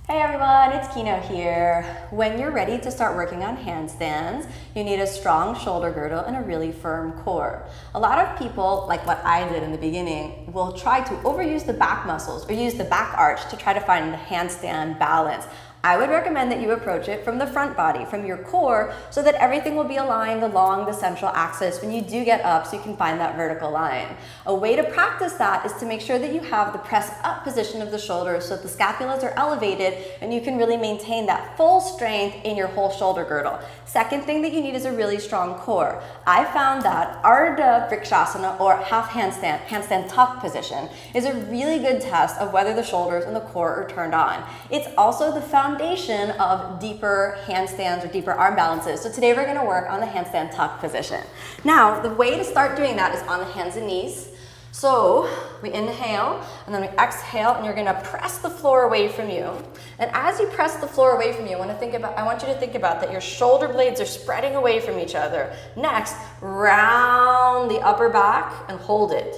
Hey everyone, it's Kino here. When you're ready to start working on handstands, you need a strong shoulder girdle and a really firm core. A lot of people, like what I did in the beginning, will try to overuse the back muscles or use the back arch to try to find the handstand balance. I would recommend that you approach it from the front body, from your core, so that everything will be aligned along the central axis when you do get up so you can find that vertical line. A way to practice that is to make sure that you have the press up position of the shoulders so that the scapulas are elevated and you can really maintain that full strength in your whole shoulder girdle. Second thing that you need is a really strong core. I found that Ardha Vrikshasana, or half handstand, handstand tuck position, is a really good test of whether the shoulders and the core are turned on. It's also the foundation of deeper handstands or deeper arm balances. So today we're going to work on the handstand tuck position. Now, the way to start doing that is on the hands and knees. So we inhale and then we exhale, and you're going to press the floor away from you. And as you press the floor away from you, I want you to think about that your shoulder blades are spreading away from each other. Next, round the upper back and hold it.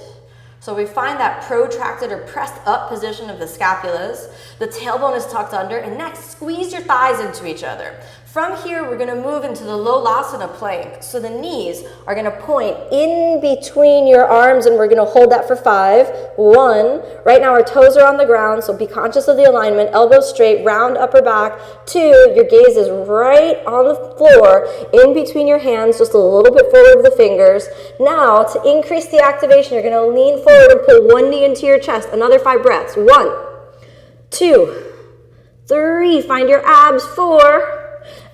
So we find that protracted or pressed up position of the scapulas. The tailbone is tucked under, and next, squeeze your thighs into each other. From here, we're going to move into the Lolasana plank. So the knees are going to point in between your arms, and we're going to hold that for 5. 1. Right now, our toes are on the ground, so be conscious of the alignment. Elbows straight, round upper back. 2. Your gaze is right on the floor, in between your hands, just a little bit forward with the fingers. Now, to increase the activation, you're going to lean forward and pull one knee into your chest. Another 5 breaths. 1, 2, 3. Find your abs. 4.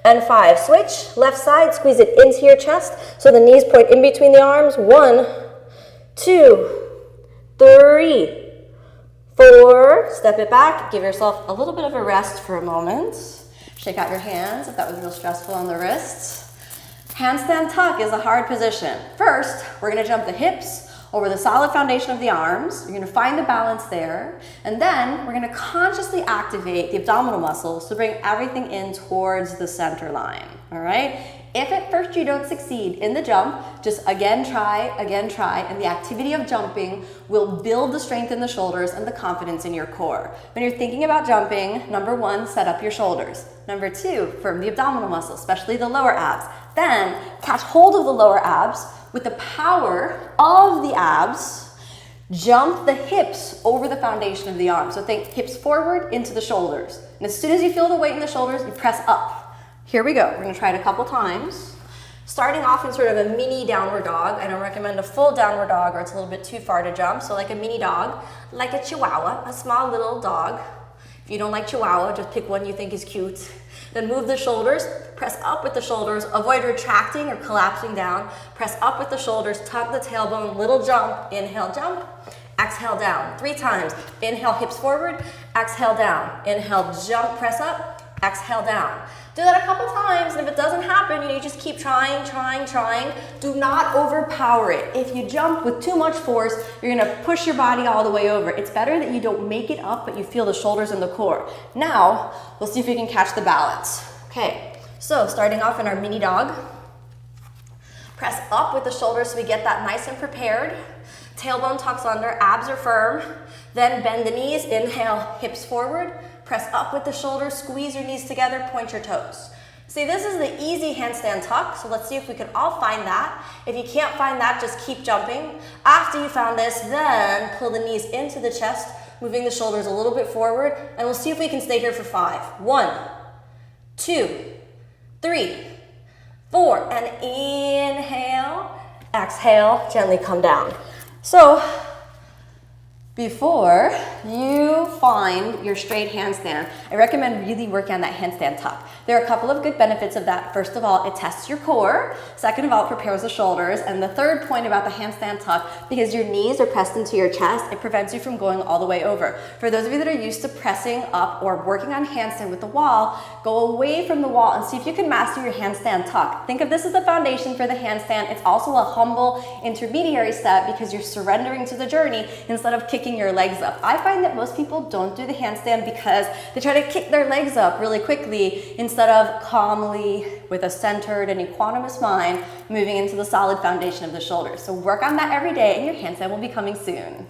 And 5. Switch, left side, squeeze it into your chest so the knees point in between the arms. 1, 2, 3, 4. Step it back, give yourself a little bit of a rest for a moment. Shake out your hands if that was real stressful on the wrists. Handstand tuck is a hard position. First, we're going to jump the hips over the solid foundation of the arms. You're going to find the balance there, and then we're going to consciously activate the abdominal muscles to bring everything in towards the center line. All right? If at first you don't succeed in the jump, just again try, and the activity of jumping will build the strength in the shoulders and the confidence in your core. When you're thinking about jumping, number 1, set up your shoulders. Number 2, firm the abdominal muscles, especially the lower abs. Then catch hold of the lower abs. With the power of the abs, jump the hips over the foundation of the arms. So think hips forward into the shoulders. And as soon as you feel the weight in the shoulders, you press up. Here we go. We're going to try it a couple times. Starting off in sort of a mini downward dog. I don't recommend a full downward dog, or it's a little bit too far to jump. So like a mini dog, like a chihuahua, a small little dog. If you don't like chihuahua, just pick one you think is cute. Then move the shoulders, press up with the shoulders, avoid retracting or collapsing down. Press up with the shoulders, tuck the tailbone, little jump, inhale, jump, exhale down. 3 times, inhale, hips forward, exhale down. Inhale, jump, press up, exhale down. Do that a couple times, and if it doesn't happen, you just keep trying. Do not overpower it. If you jump with too much force, you're gonna push your body all the way over. It's better that you don't make it up, but you feel the shoulders and the core. Now, we'll see if we can catch the balance. Okay, so starting off in our mini dog, press up with the shoulders so we get that nice and prepared. Tailbone tucks under, abs are firm. Then bend the knees, inhale, hips forward. Press up with the shoulders, squeeze your knees together, point your toes. See, this is the easy handstand tuck, so let's see if we can all find that. If you can't find that, just keep jumping. After you found this, then pull the knees into the chest, moving the shoulders a little bit forward, and we'll see if we can stay here for 5. 1, 2, 3, 4, and inhale, exhale, gently come down. So, before you find your straight handstand, I recommend really working on that handstand tuck. There are a couple of good benefits of that. First of all, it tests your core. Second of all, it prepares the shoulders. And the third point about the handstand tuck, because your knees are pressed into your chest, it prevents you from going all the way over. For those of you that are used to pressing up or working on handstand with the wall, go away from the wall and see if you can master your handstand tuck. Think of this as the foundation for the handstand. It's also a humble intermediary step because you're surrendering to the journey instead of kicking your legs up. I find that most people don't do the handstand because they try to kick their legs up really quickly instead of calmly, with a centered and equanimous mind, moving into the solid foundation of the shoulders. So work on that every day, and your handstand will be coming soon.